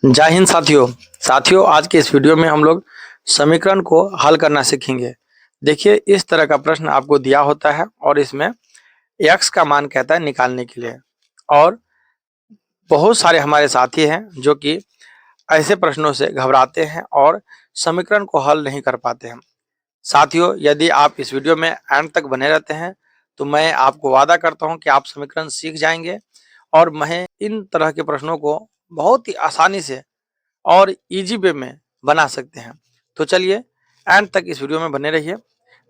जय हिंद साथियों। आज के इस वीडियो में हम लोग समीकरण को हल करना सीखेंगे। देखिए, इस तरह का प्रश्न आपको दिया होता है और इसमें x का मान कहता है निकालने के लिए। और बहुत सारे हमारे साथी हैं जो कि ऐसे प्रश्नों से घबराते हैं और समीकरण को हल नहीं कर पाते हैं। साथियों, यदि आप इस वीडियो में एंड तक बने रहते हैं तो मैं आपको वादा करता हूं कि आप समीकरण सीख जाएंगे और मैं इन तरह के प्रश्नों को बहुत ही आसानी से और इजी वे में बना सकते हैं। तो चलिए एंड तक इस वीडियो में बने रहिए।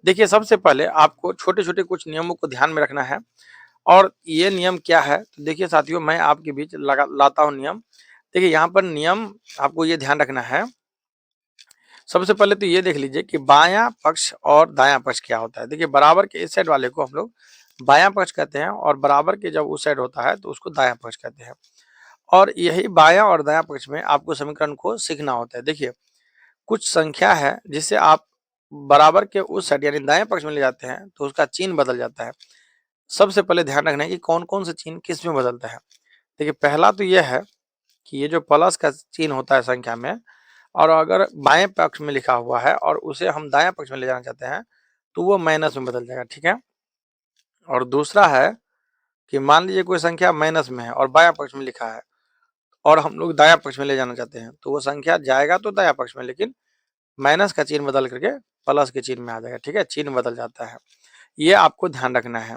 देखिए, सबसे पहले आपको छोटे-छोटे कुछ नियमों को ध्यान में रखना है। और ये नियम क्या है? तो देखिए साथियों, मैं आपके बीच लगा लाता हूँ नियम। देखिए, यहाँ पर नियम आपको ये ध्यान रखना है। सबसे पहले तो ये देख लीजिए कि बायां पक्ष और दायां पक्ष क्या होता है। देखिए, बराबर के इस साइड वाले को हम लोग बायां पक्ष कहते हैं और बराबर के जब उस साइड होता है तो उसको दायां पक्ष कहते हैं। और यही बायां और दायां पक्ष में आपको समीकरण को सीखना होता है। देखिए, कुछ संख्या है जिसे आप बराबर के उस साइड यानी दाएं पक्ष में ले जाते हैं तो उसका चिन्ह बदल जाता है। सबसे पहले ध्यान रखना है कि कौन-कौन से चिन्ह किस में बदलता है। देखिए, पहला तो यह है कि ये जो प्लस का चिन्ह होता है संख्या में, और अगर बाएं पक्ष में लिखा हुआ है और उसे हम दाएं पक्ष में ले जाना चाहते हैं तो वो माइनस में बदल जाएगा। ठीक है। और दूसरा है कि मान लीजिए कोई संख्या माइनस में है और बायां पक्ष में लिखा है और हम लोग दायां पक्ष में ले जाना चाहते हैं तो वो संख्या जाएगा तो दायां पक्ष में, लेकिन माइनस का चिन्ह बदल करके प्लस के चिन्ह में आ जाएगा। ठीक है, चिन्ह बदल जाता है। ये आपको ध्यान रखना है।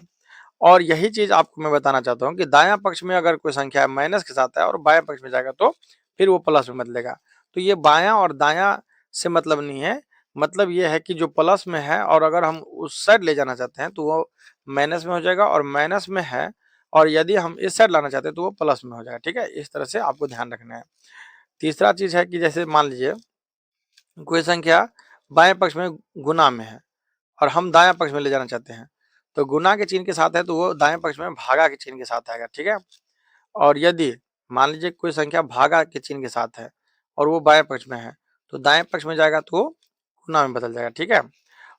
और यही चीज आपको मैं बताना चाहता हूँ कि दायां पक्ष में अगर कोई संख्या माइनस के साथ है और बायां पक्ष में जाएगा तो फिर वो प्लस में बदलेगा। तो ये बायां और दायां से मतलब नहीं है। मतलब ये है कि जो प्लस में है और अगर हम उस साइड ले जाना चाहते हैं तो वो माइनस में हो जाएगा, और माइनस में है और यदि हम इस साइड लाना चाहते हैं तो वो प्लस में हो जाएगा। ठीक है, इस तरह से आपको ध्यान रखना है। तीसरा चीज है कि जैसे मान लीजिए कोई संख्या बाएं पक्ष में गुना में है और हम दाएं पक्ष में ले जाना चाहते हैं तो गुना के चिन्ह के साथ है तो वो दाएं पक्ष में भागा के चिन्ह के साथ आएगा। ठीक है। और यदि मान लीजिए कोई संख्या भागा के चिन्ह के साथ है और वो बाएं पक्ष में है तो दाएं पक्ष में जाएगा तो वो गुना में बदल जाएगा। ठीक है।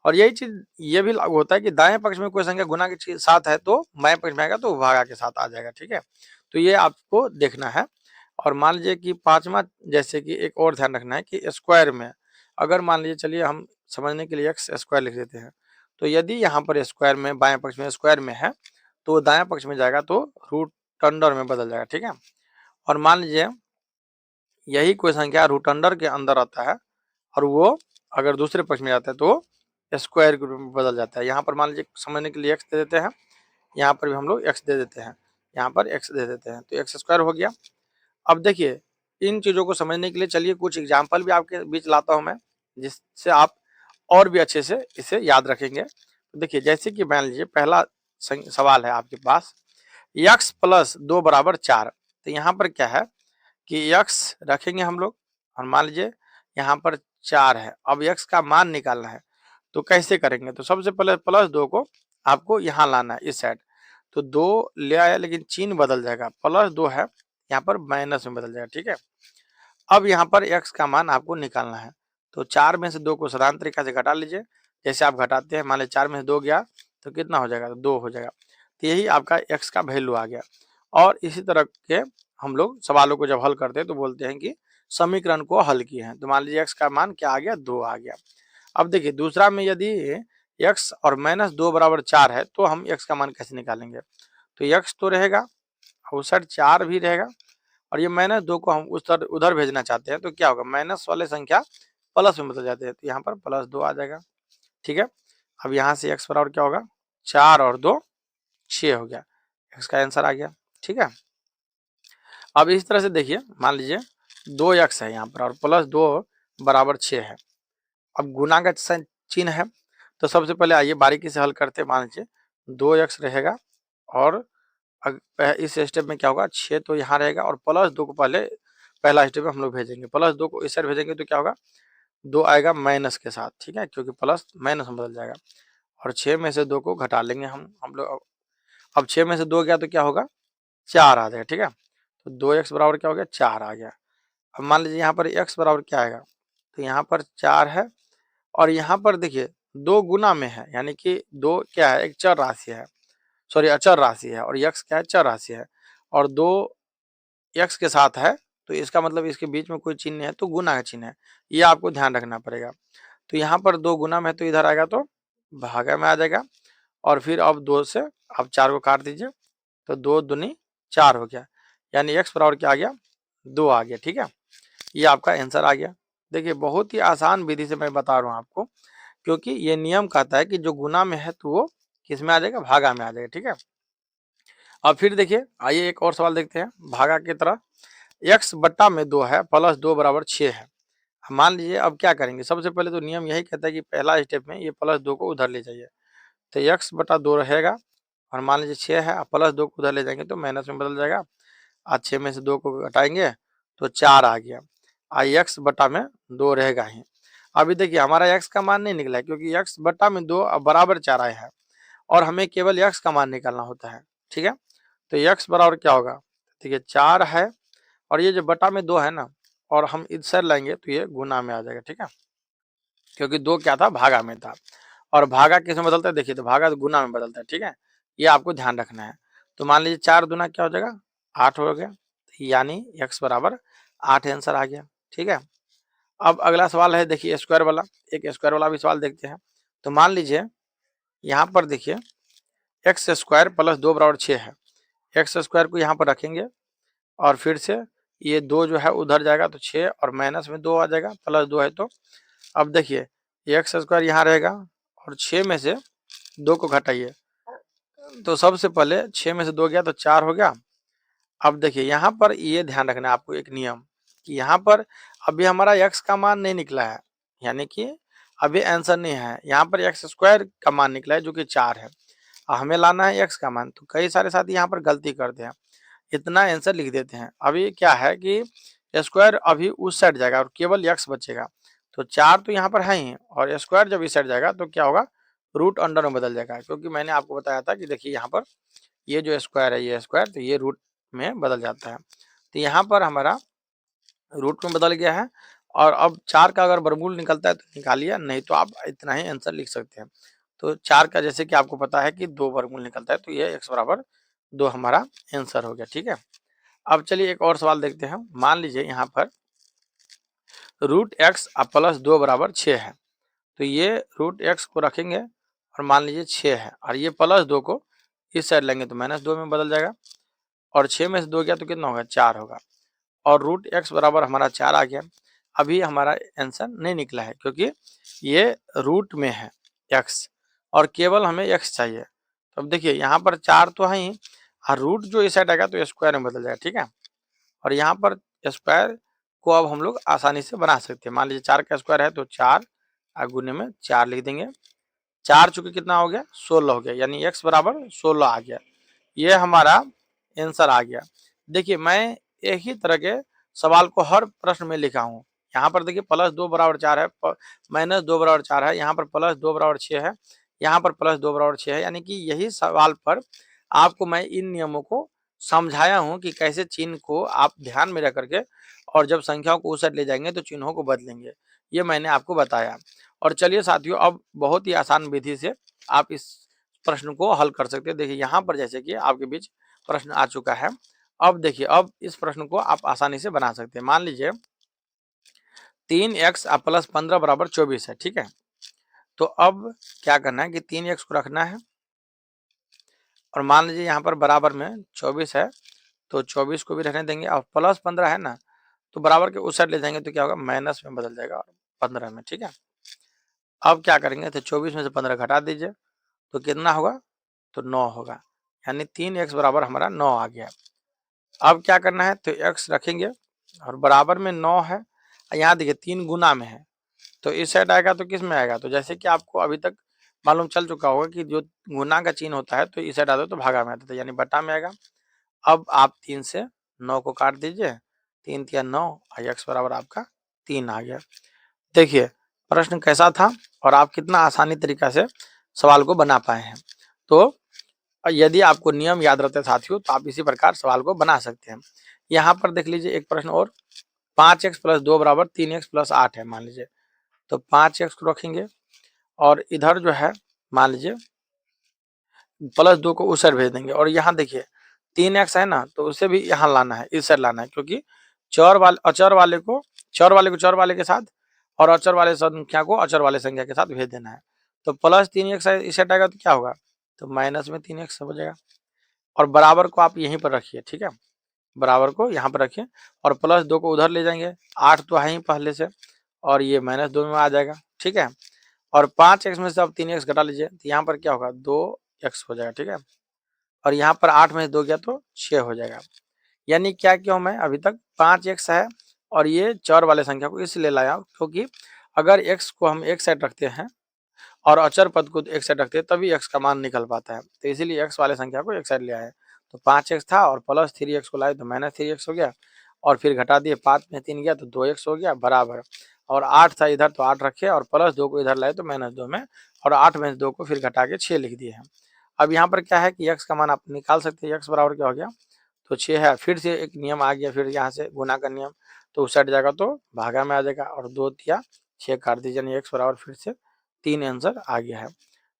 और यही चीज ये भी लागू होता है कि दाएं पक्ष में कोई संख्या गुना के साथ है तो बाएं पक्ष में आएगा तो वो भागा के साथ आ जाएगा। ठीक है। तो ये आपको देखना है। और मान लीजिए कि पांचवा, जैसे कि एक और ध्यान रखना है कि स्क्वायर में अगर मान लीजिए, चलिए हम समझने के लिए एक्स स्क्वायर लिख देते हैं। तो यदि यहाँ पर स्क्वायर में बाएं पक्ष में स्क्वायर में है तो दाएं पक्ष में जाएगा तो रूट अंडर में बदल जाएगा। ठीक है। और मान लीजिए यही कोई संख्या रूट अंडर के अंदर आता है और वो अगर दूसरे पक्ष में जाता है तो स्क्वायर के रूप में बदल जाता है। यहाँ पर मान लीजिए समझने के लिए एक्स दे देते हैं, यहाँ पर भी हम लोग एक्स दे देते हैं, यहाँ पर एक्स दे देते हैं तो एक्स स्क्वायर हो गया। अब देखिए, इन चीजों को समझने के लिए चलिए कुछ एग्जाम्पल भी आपके बीच लाता हूं मैं, जिससे आप और भी अच्छे से इसे याद रखेंगे। तो देखिए, जैसे कि मान लीजिए पहला सवाल है आपके पास, x प्लस 2 बराबर 4। तो यहाँ पर क्या है कि x रखेंगे हम लोग और मान लीजिए यहाँ पर 4 है। अब x का मान निकालना है तो कैसे करेंगे? तो सबसे पहले प्लस 2 को आपको यहाँ लाना है इस साइड। तो 2 ले आया लेकिन चिन्ह बदल जाएगा, प्लस 2 है यहाँ पर माइनस में बदल जाएगा। ठीक है। अब यहाँ पर x का मान आपको निकालना है तो 4 में से 2 को साधारण तरीका से घटा लीजिए। जैसे आप घटाते हैं, मान लीजिए 4 में से 2 गया तो कितना हो जाएगा? तो 2 हो जाएगा। तो यही आपका x का वैल्यू आ गया। और इसी तरह के हम लोग सवालों को जब हल करते हैं तो बोलते हैं कि समीकरण को हल किए हैं। तो मान लीजिए x का मान क्या आ गया? 2 आ गया। अब देखिए दूसरा में यदि x और माइनस 2 बराबर 4 है तो हम x का मान कैसे निकालेंगे? तो x तो रहेगा, उस साइड 4 भी रहेगा, और ये माइनस 2 को हम उस तरह उधर भेजना चाहते हैं तो क्या होगा? माइनस वाले संख्या प्लस में बदल जाते हैं तो यहाँ पर प्लस 2 आ जाएगा। ठीक है। अब यहाँ से x बराबर क्या होगा? 4 और 2 6 हो गया, x का आंसर आ गया। ठीक है। अब इस तरह से देखिए, मान लीजिए 2x है यहाँ पर और प्लस 2 बराबर 6 है। अब गुना का चिन्ह है तो सबसे पहले आइए बारीकी से हल करते हैं। मान लीजिए 2x रहेगा और इस स्टेप में क्या होगा? 6 तो यहाँ रहेगा और प्लस 2 को पहला स्टेप में हम लोग भेजेंगे। प्लस 2 को इस साइड भेजेंगे तो क्या होगा? 2 आएगा माइनस के साथ। ठीक है, क्योंकि प्लस माइनस में बदल जाएगा। और 6 में से 2 को घटा लेंगे हम लोग। अब 6 में से 2 गया तो क्या होगा? 4 आ जाएगा। ठीक है। तो 2x बराबर क्या हो गया? 4 आ गया। अब मान लीजिए यहाँ पर x बराबर क्या आएगा? तो यहाँ पर 4 है और यहाँ पर देखिए 2 गुना में है, यानी कि 2 क्या है? एक चर राशि है, सॉरी अचर राशि है, और x क्या है? चर राशि है। और 2 x के साथ है तो इसका मतलब इसके बीच में कोई चिन्ह है तो गुना का चिन्ह है, ये आपको ध्यान रखना पड़ेगा। तो यहाँ पर 2 गुना में है तो इधर आएगा तो भागा में आ जाएगा और फिर अब 2 से आप 4 को काट दीजिए तो 2 दूनी 4 हो गया, यानी x बराबर क्या आ गया 2 आ गया। ठीक है, ये आपका आंसर आ गया। देखिए बहुत ही आसान विधि से मैं बता रहा हूँ आपको, क्योंकि ये नियम कहता है कि जो गुना में है तो वो किस में आ जाएगा, भागा में आ जाएगा। ठीक है, अब फिर देखिए आइए एक और सवाल देखते हैं भागा की तरह। x बट्टा में 2 है प्लस 2 बराबर 6 है। मान लीजिए अब क्या करेंगे, सबसे पहले तो नियम यही कहता है कि पहला स्टेप में ये प्लस 2 को उधर ले जाइए, तो x बटा 2 रहेगा और मान लीजिए 6 है, प्लस 2 को उधर ले जाएंगे तो माइनस में बदल जाएगा, आज 6 में से 2 को घटाएंगे तो 4 आ गया, x बटा में 2 रहेगा ही। अभी देखिए हमारा x का मान नहीं निकला है क्योंकि x बटा में 2 अब बराबर 4 आया है और हमें केवल x का मान निकालना होता है। ठीक है, तो x बराबर क्या होगा, देखिए 4 है और ये जो बटा में 2 है ना, और हम इधर लाएंगे तो ये गुना में आ जाएगा। ठीक है, क्योंकि 2 क्या था, भागा में था और भागा किस में बदलता है, देखिए तो भागा तो गुना में बदलता है। ठीक है, ये आपको ध्यान रखना है। तो मान लीजिए 4 दूना क्या हो जाएगा 8 हो गया, यानी x बराबर 8 आंसर आ गया। ठीक है, अब अगला सवाल है देखिए स्क्वायर वाला, एक स्क्वायर वाला भी सवाल देखते हैं। तो मान लीजिए यहाँ पर देखिए एक्स स्क्वायर प्लस 2 बराबर 6 है, एक्स स्क्वायर को यहाँ पर रखेंगे और फिर से ये 2 जो है उधर जाएगा तो 6 और माइनस में 2 आ जाएगा, प्लस 2 है तो अब देखिए एक्स स्क्वायर यहाँ रहेगा और 6 में से 2 को घटाइए तो सबसे पहले 6 में से 2 गया तो 4 हो गया। अब देखिए यहाँ पर ये ध्यान रखना है आपको एक नियम कि यहाँ पर अभी हमारा x का मान नहीं निकला है, यानी कि अभी आंसर नहीं है, यहाँ पर एक्स स्क्वायर का मान निकला है जो कि 4 है, हमें लाना है x का मान। तो कई सारे साथी यहाँ पर गलती करते हैं, इतना आंसर लिख देते हैं। अभी क्या है कि स्क्वायर अभी उस साइड जाएगा और केवल x बचेगा, तो 4 तो यहाँ पर है ही और स्क्वायर जब इस साइड जाएगा तो क्या होगा, रूट अंडर में बदल जाएगा, क्योंकि मैंने आपको बताया था कि देखिए यहाँ पर ये जो स्क्वायर है ये स्क्वायर तो ये रूट में बदल जाता है, तो यहाँ पर हमारा रूट में बदल गया है। और अब 4 का अगर वर्गमूल निकलता है तो निकालिए, नहीं तो आप इतना ही आंसर लिख सकते हैं। तो 4 का जैसे कि आपको पता है कि 2 वर्गमूल निकलता है तो ये x बराबर 2 हमारा आंसर हो गया। ठीक है, अब चलिए एक और सवाल देखते हैं। मान लीजिए यहाँ पर रूट एक्स प्लस 2 बराबर 6 है, तो ये रूट एक्स को रखेंगे और मान लीजिए 6 है और ये प्लस 2 को इस साइड लेंगे तो माइनस 2 में बदल जाएगा और 6 में से 2 गया तो कितना होगा 4 होगा और रूट एक्स बराबर हमारा 4 आ गया। अभी हमारा आंसर नहीं निकला है क्योंकि ये रूट में है एक्स और केवल हमें एक्स चाहिए। तो अब देखिए यहाँ पर 4 तो है ही और रूट जो इस साइड आएगा तो स्क्वायर में बदल जाएगा। ठीक है, और यहाँ पर स्क्वायर को अब हम लोग आसानी से बना सकते हैं। मान लीजिए 4 का स्क्वायर है तो 4 गुने में 4 लिख देंगे, 4 चूंकि कितना हो गया 16 हो गया, यानी x बराबर 16 आ गया, ये हमारा आंसर आ गया। देखिए मैं एक ही तरह के सवाल को हर प्रश्न में लिखा हूँ। यहाँ पर देखिए प्लस 2 बराबर 4 है, माइनस 2 बराबर 4 है, यहाँ पर प्लस 2 बराबर 6 है, यहाँ पर प्लस 2 बराबर 6 है, यानी कि यही सवाल पर आपको मैं इन नियमों को समझाया हूँ कि कैसे चिन्ह को आप ध्यान में रख करके और जब संख्याओं को उस साइड ले जाएंगे तो चिन्हों को बदलेंगे, ये मैंने आपको बताया। और चलिए साथियों अब बहुत ही आसान विधि से आप इस प्रश्न को हल कर सकते हैं। देखिए यहाँ पर जैसे कि आपके बीच प्रश्न आ चुका है, अब देखिए अब इस प्रश्न को आप आसानी से बना सकते हैं। मान लीजिए 3x प्लस 15 बराबर 24 है। ठीक है, तो अब क्या करना है कि 3x को रखना है और मान लीजिए यहाँ पर बराबर में 24 है तो 24 को भी रहने देंगे और प्लस 15 है ना, तो बराबर के उस साइड ले जाएंगे तो क्या होगा माइनस में बदल जाएगा 15 में। ठीक है, अब क्या करेंगे तो 24 में से 15 घटा दीजिए तो कितना होगा तो 9 होगा, यानी 3x बराबर हमारा 9 आ गया। अब क्या करना है तो x रखेंगे और बराबर में 9 है, यहाँ देखिए 3 गुना में है तो इस साइड आएगा तो किस में आएगा, तो जैसे कि आपको अभी तक मालूम चल चुका होगा कि जो गुना का चिन्ह होता है तो इस साइड आता है तो भागा में आता था, यानी बटा में आएगा। अब आप 3 से 9 को काट दीजिए, 3 तिया 9 और x बराबर आपका 3 आ गया। देखिए प्रश्न कैसा था और आप कितना आसानी तरीका से सवाल को बना पाए हैं। तो यदि आपको नियम याद रहते साथियों तो आप इसी प्रकार सवाल को बना सकते हैं। यहाँ पर देख लीजिए एक प्रश्न और, 5x प्लस 2 बराबर 3x प्लस 8 है मान लीजिए, तो 5x को रखेंगे और इधर जो है मान लीजिए प्लस 2 को उस साइड भेज देंगे और यहाँ देखिए 3x है ना तो उसे भी यहाँ लाना है, इस साइड लाना है, क्योंकि चर वाले को चर वाले के साथ और अचर वाले संख्या को अचर वाले संख्या के साथ भेज देना है। तो प्लस 3x इसे हटाएगा तो क्या होगा, तो माइनस में 3x हो जाएगा। और बराबर को आप यहीं पर रखिए, ठीक है, बराबर को यहाँ पर रखिए और प्लस 2 को उधर ले जाएंगे, 8 तो है ही पहले से और ये माइनस 2 में आ जाएगा, ठीक है। और 5x में से अब 3x घटा लीजिए तो यहाँ पर क्या होगा, 2x हो जाएगा, ठीक है। और यहाँ पर 8 में से 2 गया तो 6 हो जाएगा। यानी क्या किया मैं अभी तक 5x है और ये चर वाले संख्या को इसलिए लाया क्योंकि अगर x को हम एक साइड रखते हैं और अचर पद को एक साइड रखते हैं तभी x का मान निकल पाता है, तो इसीलिए x वाले संख्या को एक साइड ले आए। तो 5x था और प्लस 3x को लाए तो माइनस 3x हो गया और फिर घटा दिए, 5 में 3 गया तो 2x हो गया बराबर। और 8 था इधर तो 8 रखे और प्लस 2 को इधर लाए तो माइनस 2 में, और 8 में से 2 को फिर घटा के 6 लिख दिए हैं। अब यहाँ पर क्या है कि x का मान आप निकाल सकते हैं, x बराबर क्या हो गया, तो 6 है। फिर से एक नियम आ गया, फिर यहाँ से गुना का नियम, तो उस साइड जाएगा तो भागा में आ जाएगा और 2 या 6 काट दीजिए, यानी x बराबर फिर से 3 आंसर आ गया है।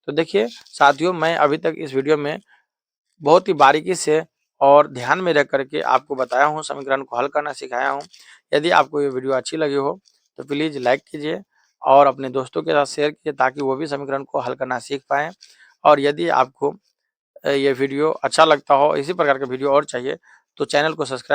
तो देखिए साथियों, मैं अभी तक इस वीडियो में बहुत ही बारीकी से और ध्यान में रख करके आपको बताया हूँ, समीकरण को हल करना सिखाया हूँ। यदि आपको ये वीडियो अच्छी लगी हो तो प्लीज़ लाइक कीजिए और अपने दोस्तों के साथ शेयर कीजिए ताकि वो भी समीकरण को हल करना सीख पाएँ। और यदि आपको ये वीडियो अच्छा लगता हो, इसी प्रकार का वीडियो और चाहिए तो चैनल को सब्सक्राइब